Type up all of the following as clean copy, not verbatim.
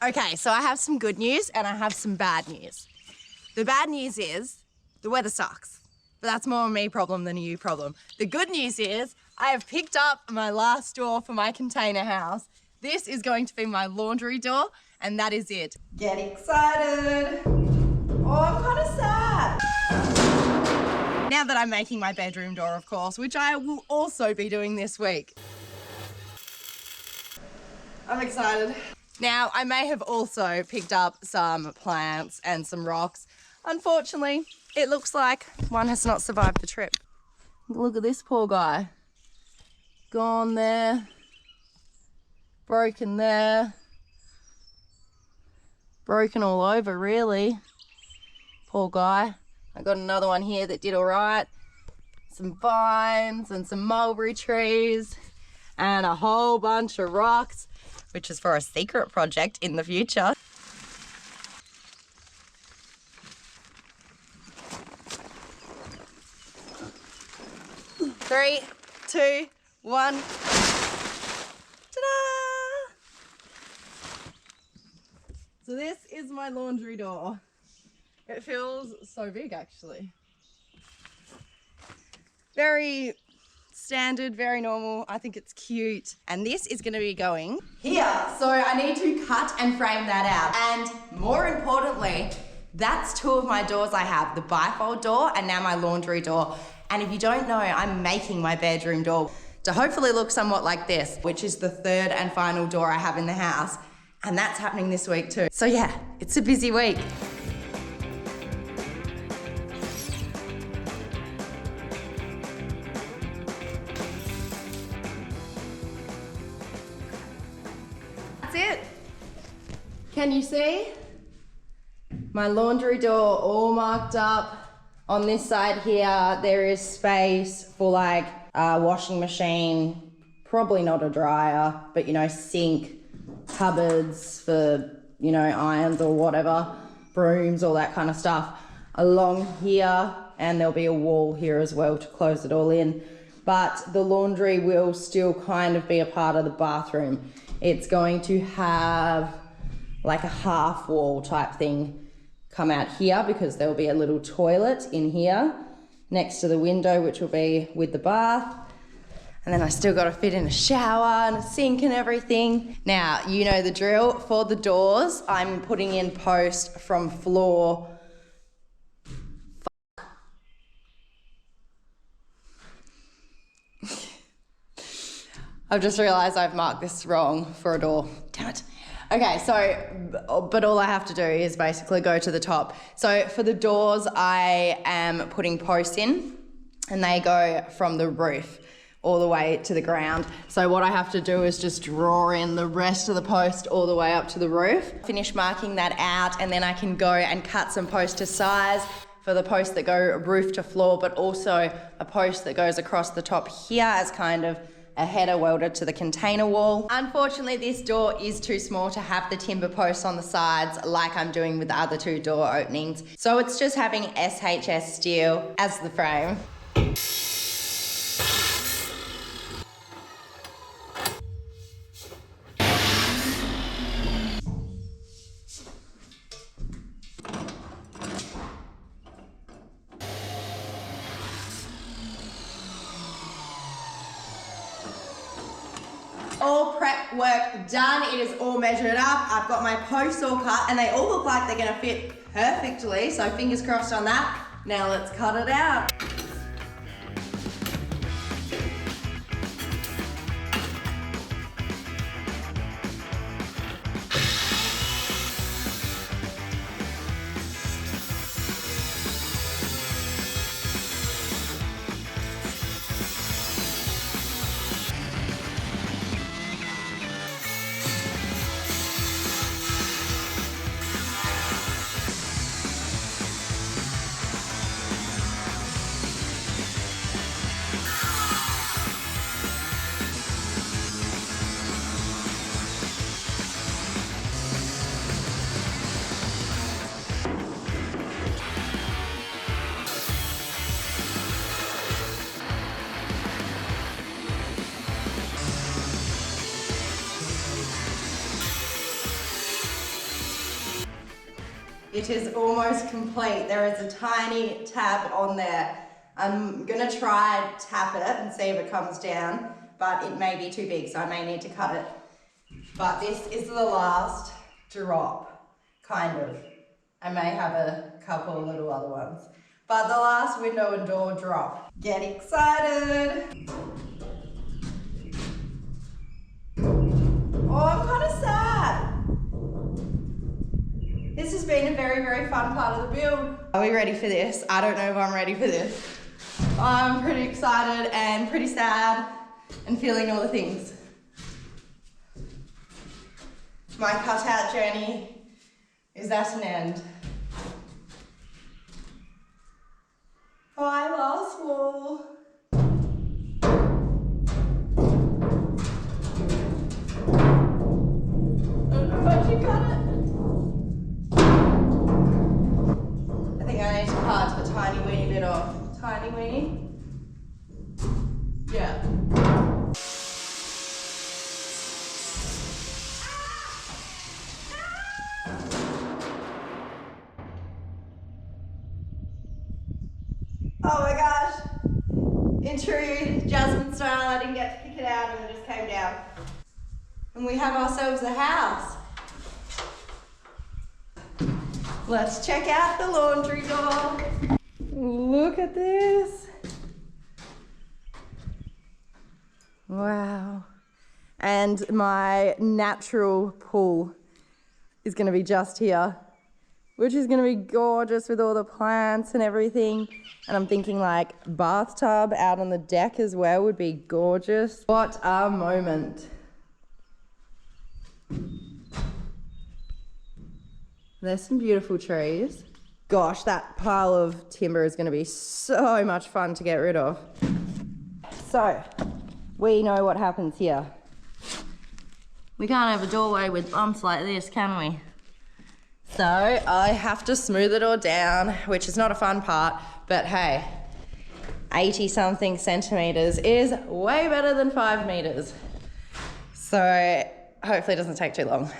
Okay, so I have some good news and I have some bad news. The bad news is the weather sucks, but that's more a me problem than a you problem. The good news is I have picked up my last door for my container house. This is going to be my laundry door, and that is it. Get excited. Oh, I'm kind of sad. Now that I'm making my bedroom door, of course, which I will also be doing this week. I'm excited. Now, I may have also picked up some plants and some rocks. Unfortunately, it looks like one has not survived the trip. Look at this poor guy. Gone there. Broken there. Broken all over, really. Poor guy. I got another one here that did all right. Some vines and some mulberry trees and a whole bunch of rocks, which is for a secret project in the future. 3, 2, 1. Ta-da! So this is my laundry door. It feels so big, actually. Very standard, very normal. I think it's cute. And this is gonna be going here. So I need to cut and frame that out. And more importantly, that's 2 of my doors I have, the bifold door and now my laundry door. And if you don't know, I'm making my bedroom door to hopefully look somewhat like this, which is the 3rd and final door I have in the house. And that's happening this week too. So yeah, it's a busy week. It. Can you see? My laundry door all marked up. On this side here, there is space for like a washing machine, probably not a dryer, but you know, sink, cupboards for, you know, irons or whatever, brooms, all that kind of stuff along here. And there'll be a wall here as well to close it all in. But the laundry will still kind of be a part of the bathroom. It's going to have like a half wall type thing come out here because there will be a little toilet in here next to the window, which will be with the bath. And then I still got to fit in a shower and a sink and everything. Now, you know the drill. For the doors, I'm putting in post from floor. I've just realised I've marked this wrong for a door. Damn it. Okay, so, but all I have to do is basically go to the top. So for the doors, I am putting posts in and they go from the roof all the way to the ground. So what I have to do is just draw in the rest of the post all the way up to the roof. Finish marking that out and then I can go and cut some posts to size for the posts that go roof to floor, but also a post that goes across the top here as kind of a header welded to the container wall. Unfortunately, this door is too small to have the timber posts on the sides like I'm doing with the other 2 door openings. So it's just having SHS steel as the frame. All prep work done. It is all measured up. I've got my posts all cut and they all look like they're gonna fit perfectly. So fingers crossed on that. Now let's cut it out. It is almost complete. There is a tiny tab on there. I'm gonna try tap it and see if it comes down, but it may be too big, so I may need to cut it. But this is the last drop, kind of. I may have a couple of little other ones. But the last window and door drop. Get excited. Oh, I'm kind of sad. This has been a very, very fun part of the build. Are we ready for this? I don't know if I'm ready for this. I'm pretty excited and pretty sad and feeling all the things. My cutout journey is at an end. Bye, last wall. I don't know if you cut it. I think I need to cut a tiny weeny bit off. Tiny weeny. Yeah. Oh my gosh. In true Jasmine style, I didn't get to pick it out and it just came down. And we have ourselves a house. Let's check out the laundry door. Look at this. Wow. And my natural pool is gonna be just here, which is gonna be gorgeous with all the plants and everything. And I'm thinking like bathtub out on the deck as well would be gorgeous. What a moment. There's some beautiful trees. Gosh, that pile of timber is gonna be so much fun to get rid of. So, we know what happens here. We can't have a doorway with bumps like this, can we? So I have to smooth it all down, which is not a fun part, but hey, 80 something centimeters is way better than 5 meters. So hopefully it doesn't take too long.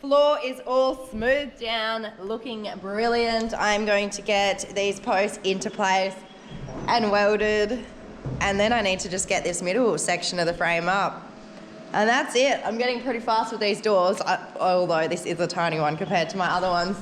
Floor is all smoothed down, looking brilliant. I'm going to get these posts into place and welded, and then I need to just get this middle section of the frame up. And that's it. I'm getting pretty fast with these doors, although this is a tiny one compared to my other ones.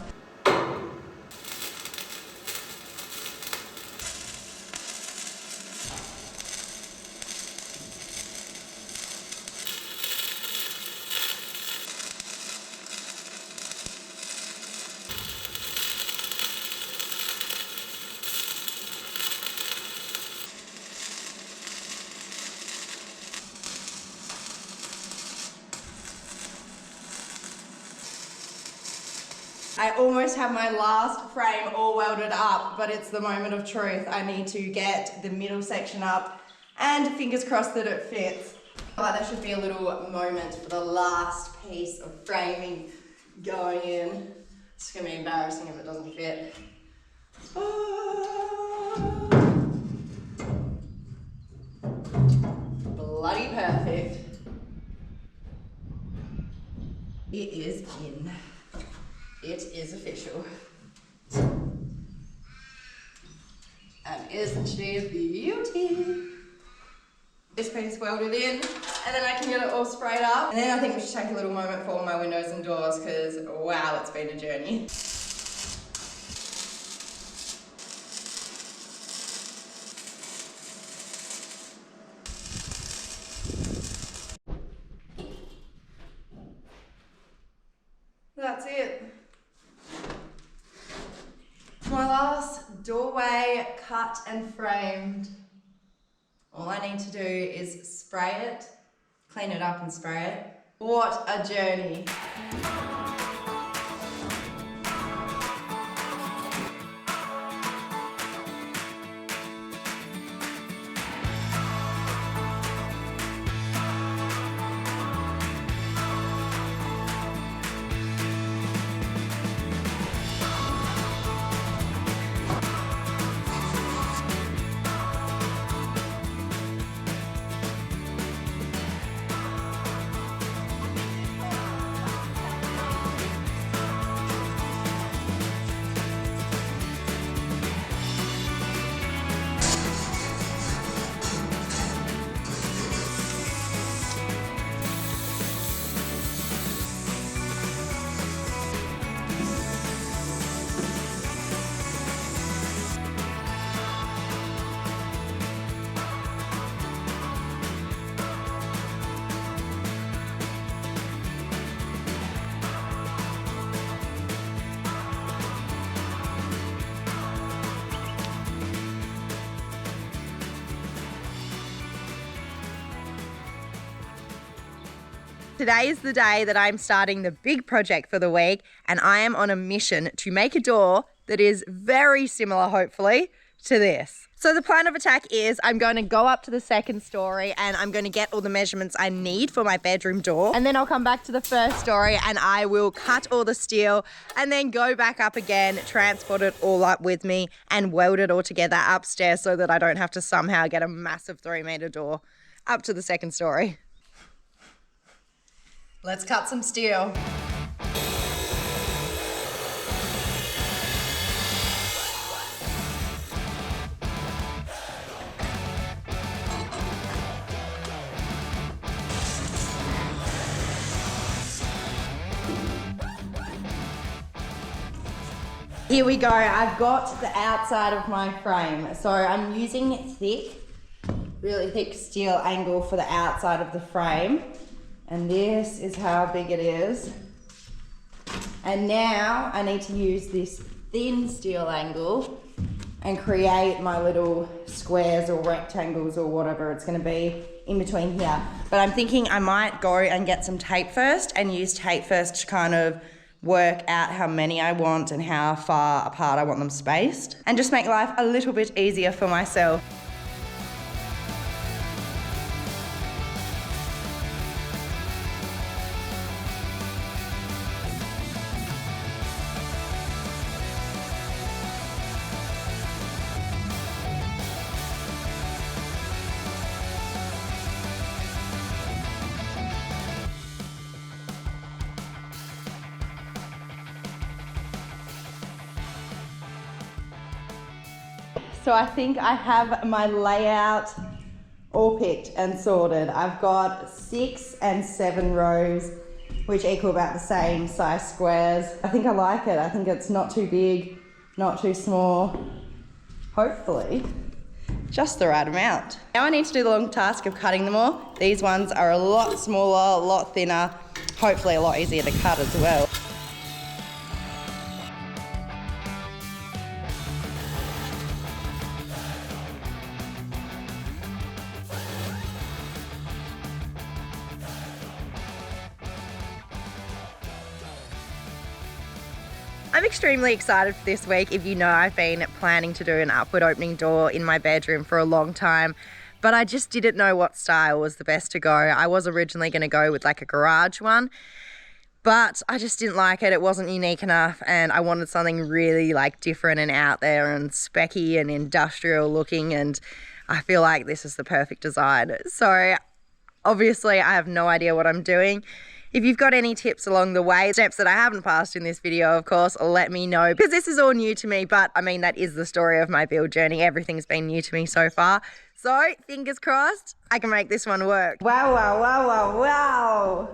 I almost have my last frame all welded up, but it's the moment of truth. I need to get the middle section up and fingers crossed that it fits. But there should be a little moment for the last piece of framing going in. It's gonna be embarrassing if it doesn't fit. Bloody perfect. It is in. It is official. And isn't she a beauty? This piece welded in, and then I can get it all sprayed up. And then I think we should take a little moment for all my windows and doors, because wow, it's been a journey. That's it. My last doorway cut and framed. All I need to do is spray it, clean it up and spray it. What a journey. Today is the day that I'm starting the big project for the week, and I am on a mission to make a door that is very similar, hopefully, to this. So the plan of attack is I'm going to go up to the second story and I'm going to get all the measurements I need for my bedroom door. And then I'll come back to the first story and I will cut all the steel and then go back up again, transport it all up with me and weld it all together upstairs so that I don't have to somehow get a massive 3-meter door up to the second story. Let's cut some steel. Here we go, I've got the outside of my frame. So I'm using really thick steel angle for the outside of the frame. And this is how big it is. And now I need to use this thin steel angle and create my little squares or rectangles or whatever it's gonna be in between here. But I'm thinking I might go and get some tape first and use tape first to kind of work out how many I want and how far apart I want them spaced. And just make life a little bit easier for myself. So I think I have my layout all picked and sorted. I've got 6 and 7 rows, which equal about the same size squares. I think I like it. I think it's not too big, not too small. Hopefully, just the right amount. Now I need to do the long task of cutting them all. These ones are a lot smaller, a lot thinner, hopefully a lot easier to cut as well. I'm extremely excited for this week. If you know, I've been planning to do an upward opening door in my bedroom for a long time, but I just didn't know what style was the best to go. I was originally going to go with like a garage one, but I just didn't like it. It wasn't unique enough and I wanted something really like different and out there and specky and industrial looking, and I feel like this is the perfect design. So obviously I have no idea what I'm doing. If you've got any tips along the way, steps that I haven't passed in this video, of course, let me know, because this is all new to me, but I mean, that is the story of my build journey. Everything's been new to me so far. So fingers crossed, I can make this one work. Wow, wow, wow, wow, wow.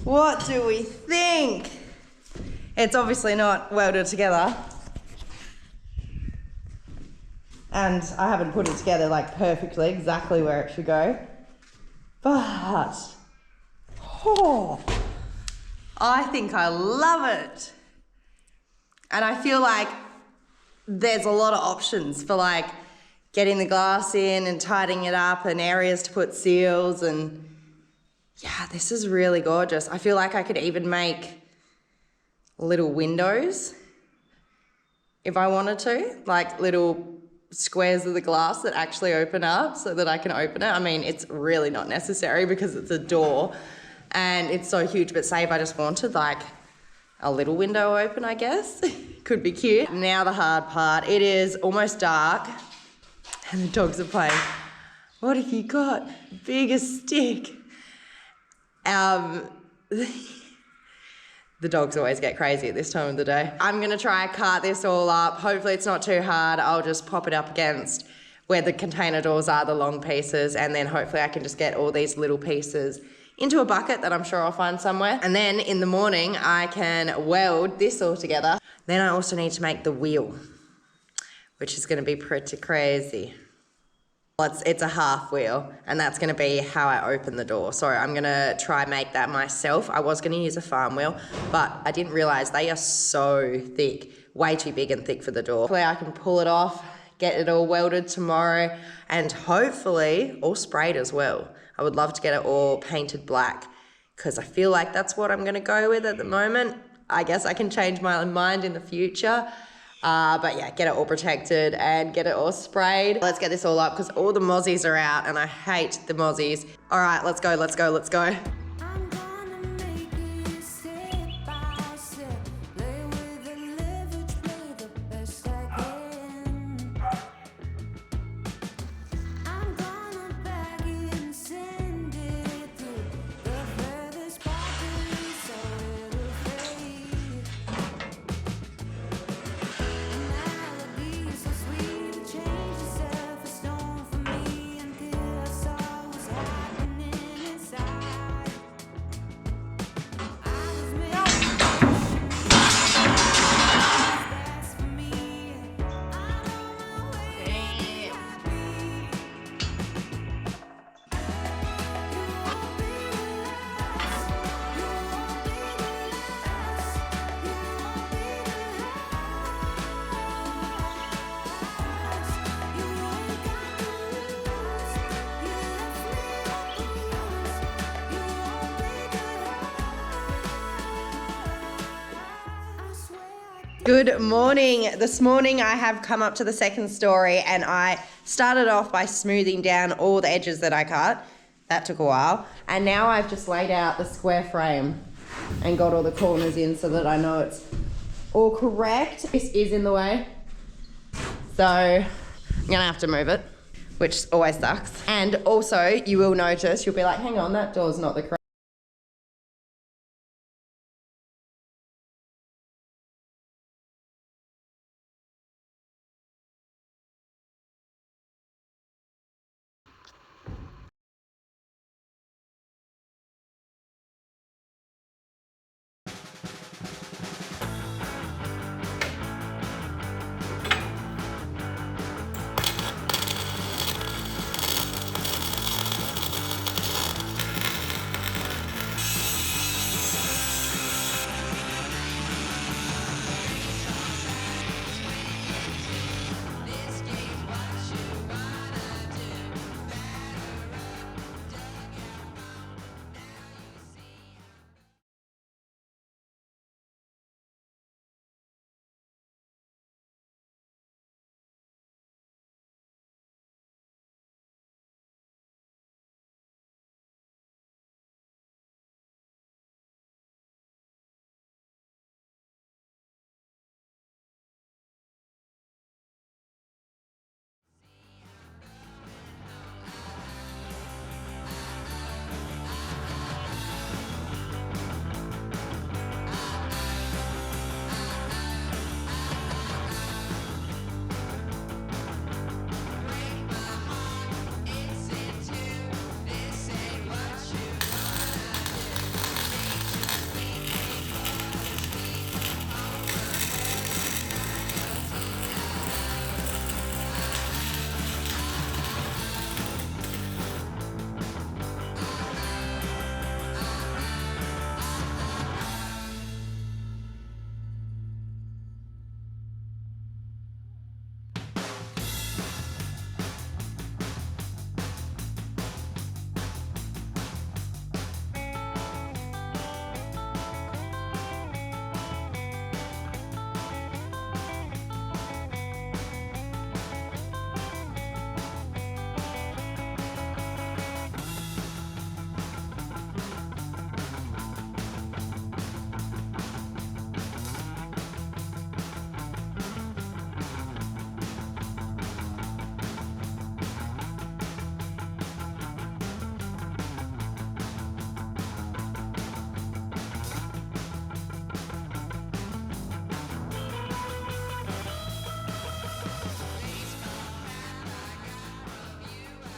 What do we think? It's obviously not welded together. And I haven't put it together like perfectly, exactly where it should go. But oh, I think I love it. And I feel like there's a lot of options for like getting the glass in and tidying it up and areas to put seals, and yeah, this is really gorgeous. I feel like I could even make little windows if I wanted to, like little squares of the glass that actually open up so that I can open it. I mean, it's really not necessary because it's a door and it's so huge, but say if I just wanted like a little window open, I guess, could be cute. Now the hard part, it is almost dark and the dogs are playing. What have you got? Bigger stick. The dogs always get crazy at this time of the day. I'm gonna try and cut this all up. Hopefully it's not too hard. I'll just pop it up against where the container doors are, the long pieces, and then hopefully I can just get all these little pieces into a bucket that I'm sure I'll find somewhere. And then in the morning, I can weld this all together. Then I also need to make the wheel, which is gonna be pretty crazy. It's a half wheel, and that's gonna be how I open the door. So I'm gonna try and make that myself. I was gonna use a farm wheel, but I didn't realize they are so thick, way too big and thick for the door. Hopefully I can pull it off, get it all welded tomorrow, and hopefully all sprayed as well. I would love to get it all painted black because I feel like that's what I'm going to go with at the moment. I guess I can change my mind in the future. But yeah, get it all protected and get it all sprayed. Let's get this all up because all the mozzies are out and I hate the mozzies. All right, let's go, let's go, let's go. Good morning. This morning I have come up to the second story and I started off by smoothing down all the edges that I cut. That took a while. And now I've just laid out the square frame and got all the corners in so that I know it's all correct. This is in the way, so I'm gonna have to move it, which always sucks. And also you will notice, you'll be like, hang on, that door's not the correct.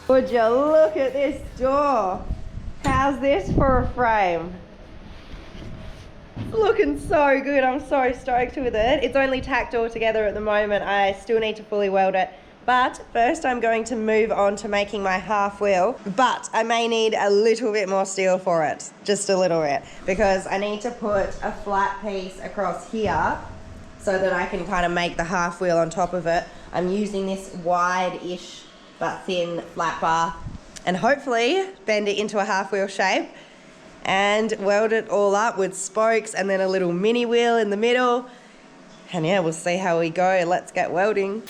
Would you look at this door? How's this for a frame? It's looking so good. I'm so stoked with it. It's only tacked all together at the moment. I still need to fully weld it. But first I'm going to move on to making my half wheel. But I may need a little bit more steel for it. Just a little bit. Because I need to put a flat piece across here so that I can kind of make the half wheel on top of it. I'm using this wide-ish but thin flat bar and hopefully bend it into a half wheel shape and weld it all up with spokes and then a little mini wheel in the middle. And yeah, we'll see how we go. Let's get welding.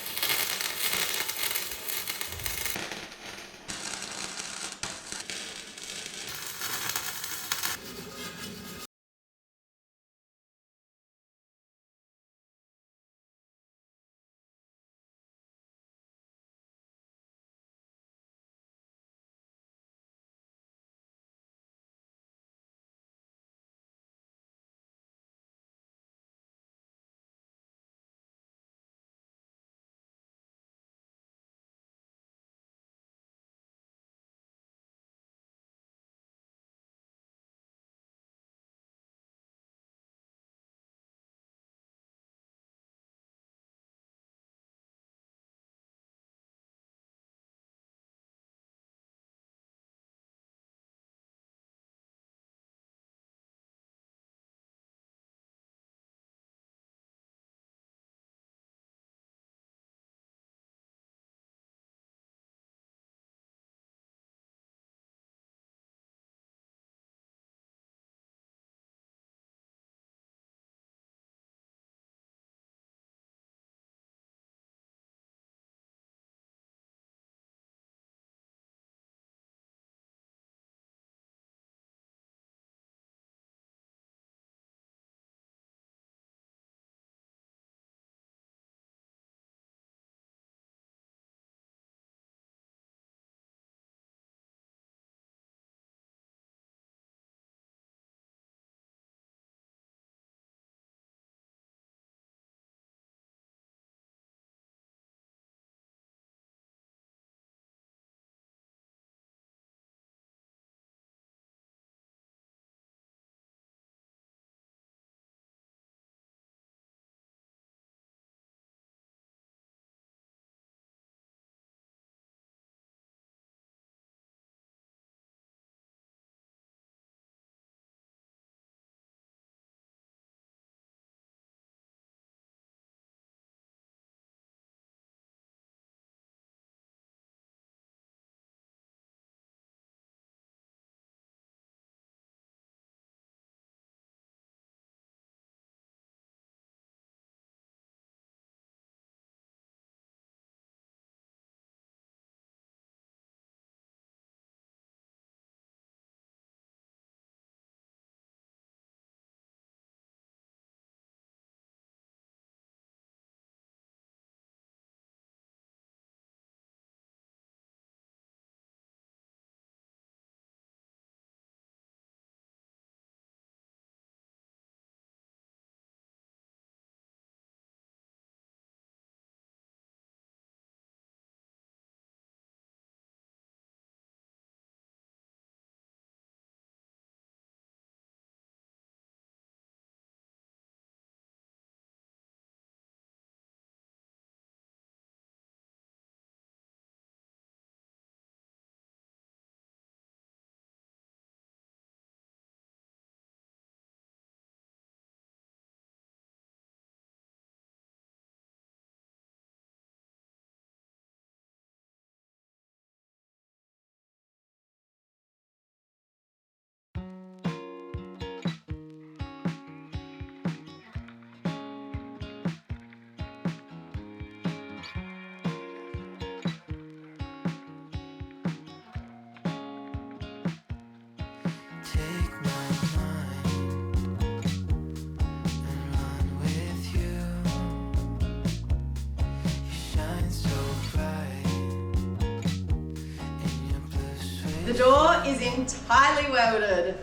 The door is entirely welded.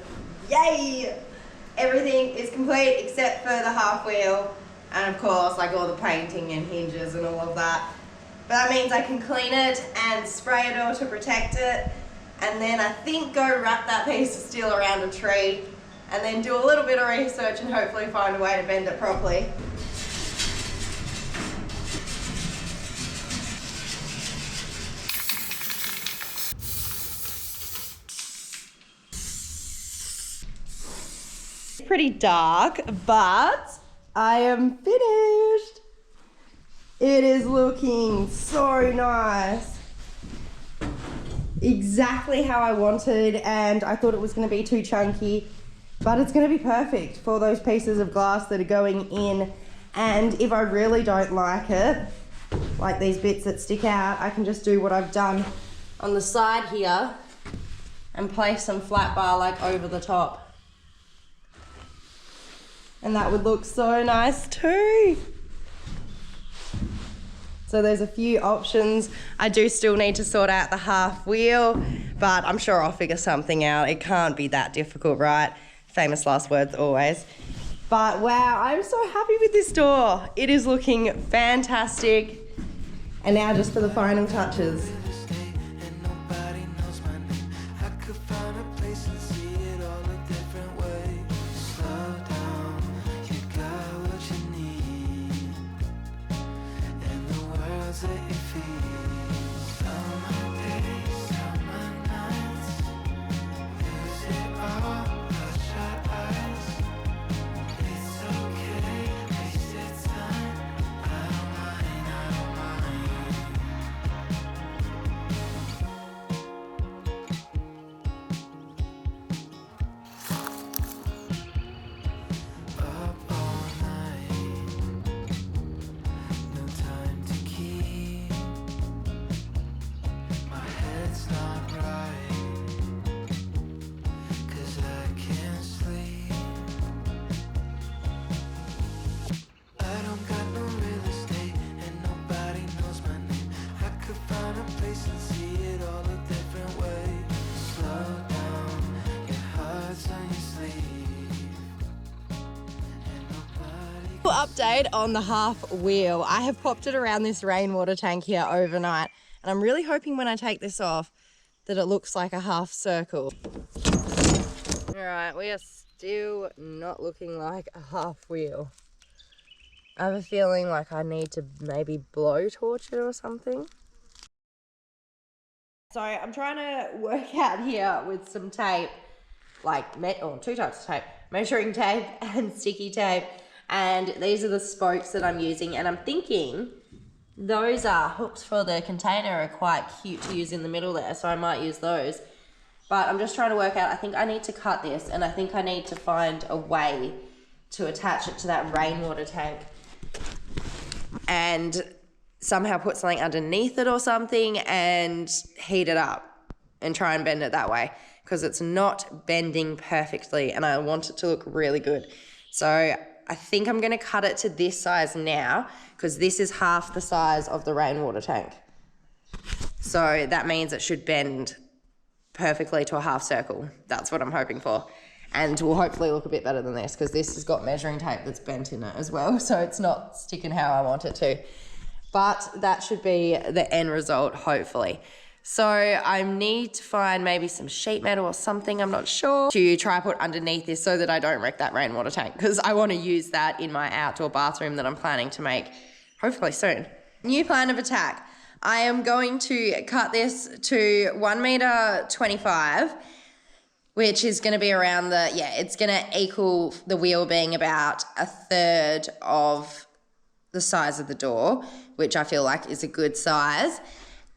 Yay! Everything is complete except for the half wheel and of course like all the painting and hinges and all of that. But that means I can clean it and spray it all to protect it, and then I think go wrap that piece of steel around a tree and then do a little bit of research and hopefully find a way to bend it properly. Pretty dark, but I am finished. It is looking so nice. exactly how I wanted, and I thought it was going to be too chunky, but it's going to be perfect for those pieces of glass that are going in. And if I really don't like it, like these bits that stick out, I can just do what I've done on the side here and place some flat bar like over the top. And that would look so nice too. So there's a few options. I do still need to sort out the half wheel, but I'm sure I'll figure something out. It can't be that difficult, right? Famous last words always. But wow, I'm so happy with this door. It is looking fantastic. And now just for the final touches. Update on the half wheel. I have popped it around this rainwater tank here overnight, and I'm really hoping when I take this off that it looks like a half circle. All right, we are still not looking like a half wheel. I have a feeling like I need to maybe blow torch it or something. So I'm trying to work out here with some tape, like two types of tape, measuring tape and sticky tape. And these are the spokes that I'm using, and I'm thinking those hooks for the container are quite cute to use in the middle there, so I might use those. But I'm just trying to work out, I think I need to cut this, and I think I need to find a way to attach it to that rainwater tank and somehow put something underneath it or something and heat it up and try and bend it that way, because it's not bending perfectly and I want it to look really good. So I think I'm going to cut it to this size now, because this is half the size of the rainwater tank. So that means it should bend perfectly to a half circle. That's what I'm hoping for. And will hopefully look a bit better than this, because this has got measuring tape that's bent in it as well. So it's not sticking how I want it to. But that should be the end result, hopefully. So I need to find maybe some sheet metal or something, I'm not sure, to try put underneath this so that I don't wreck that rainwater tank, because I want to use that in my outdoor bathroom that I'm planning to make hopefully soon. New plan of attack. I am going to cut this to 1.25 meters, which is going to be around it's going to equal the wheel being about 1/3 of the size of the door, which I feel like is a good size.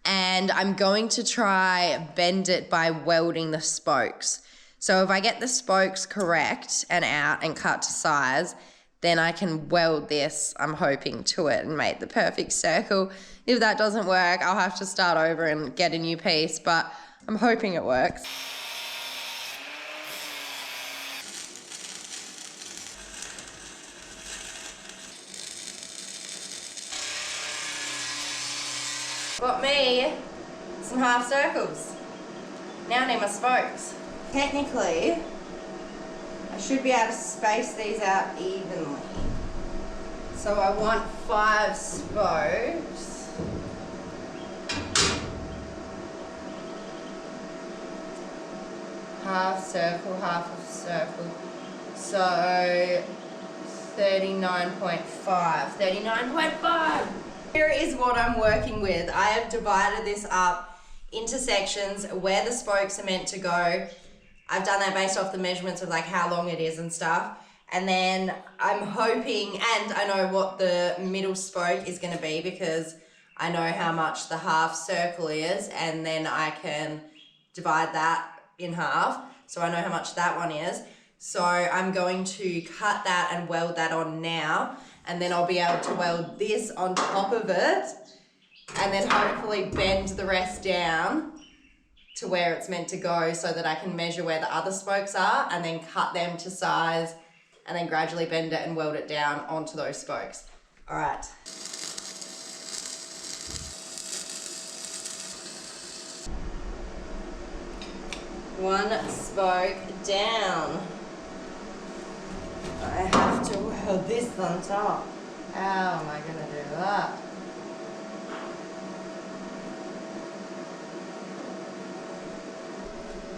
And I'm going to try bend it by welding the spokes. So if I get the spokes correct and out and cut to size, then I can weld this, I'm hoping, to it and make the perfect circle. If that doesn't work, I'll have to start over and get a new piece, but I'm hoping it works. Got me some half circles. Now I need my spokes. Technically, I should be able to space these out evenly. So I want 5 spokes. Half circle, half of circle. So 39.5. 39.5! Here is what I'm working with. I have divided this up into sections where the spokes are meant to go. I've done that based off the measurements of like how long it is and stuff. And then I'm hoping, and I know what the middle spoke is going to be because I know how much the half circle is, and then I can divide that in half so I know how much that one is. So I'm going to cut that and weld that on now, and then I'll be able to weld this on top of it and then hopefully bend the rest down to where it's meant to go so that I can measure where the other spokes are and then cut them to size and then gradually bend it and weld it down onto those spokes. All right. One spoke down. I have to weld this on top. How am I gonna do that?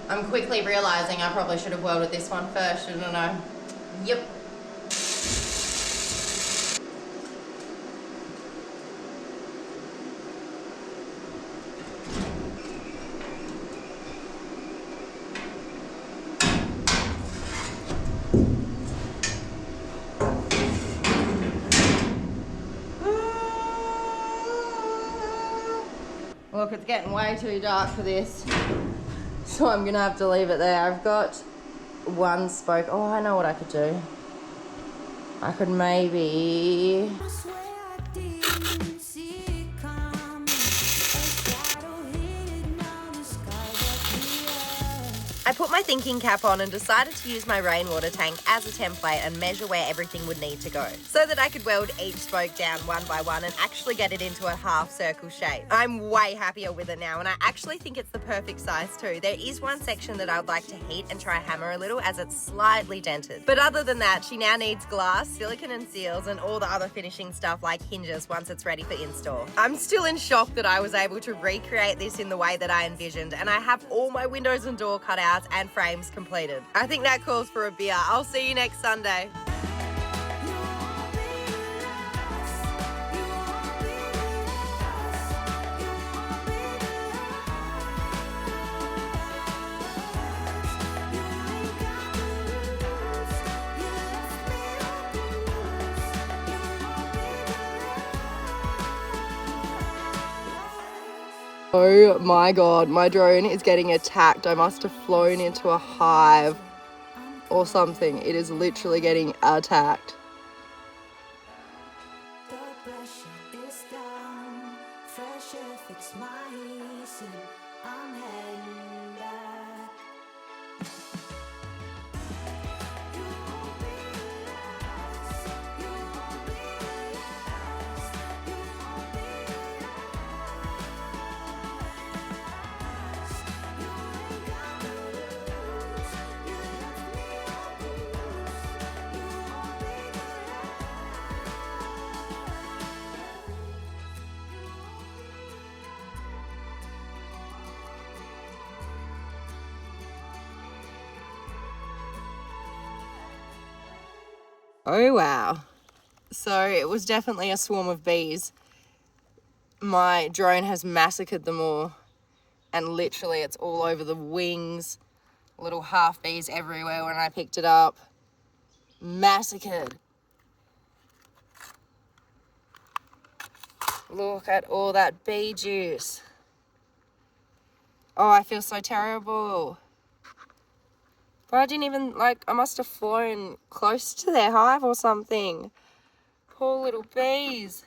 I'm quickly realizing I probably should have welded this one first, shouldn't I? Yep. Look, it's getting way too dark for this, so I'm gonna have to leave it there. I've got one spoke. Oh, I know what I could do. I could maybe... I put my thinking cap on and decided to use my rainwater tank as a template and measure where everything would need to go so that I could weld each spoke down one by one and actually get it into a half circle shape. I'm way happier with it now, and I actually think it's the perfect size too. There is one section that I would like to heat and try hammer a little as it's slightly dented. But other than that, she now needs glass, silicone and seals, and all the other finishing stuff like hinges once it's ready for install. I'm still in shock that I was able to recreate this in the way that I envisioned, and I have all my windows and door cutouts and frames completed. I think that calls for a beer. I'll see you next Sunday. Oh my god, my drone is getting attacked. I must have flown into a hive or something. It is literally getting attacked. Oh wow. So it was definitely a swarm of bees. My drone has massacred them all, and literally it's all over the wings, little half bees everywhere when I picked it up. Massacred. Look at all that bee juice. Oh, I feel so terrible. But I didn't even, I must have flown close to their hive or something. Poor little bees.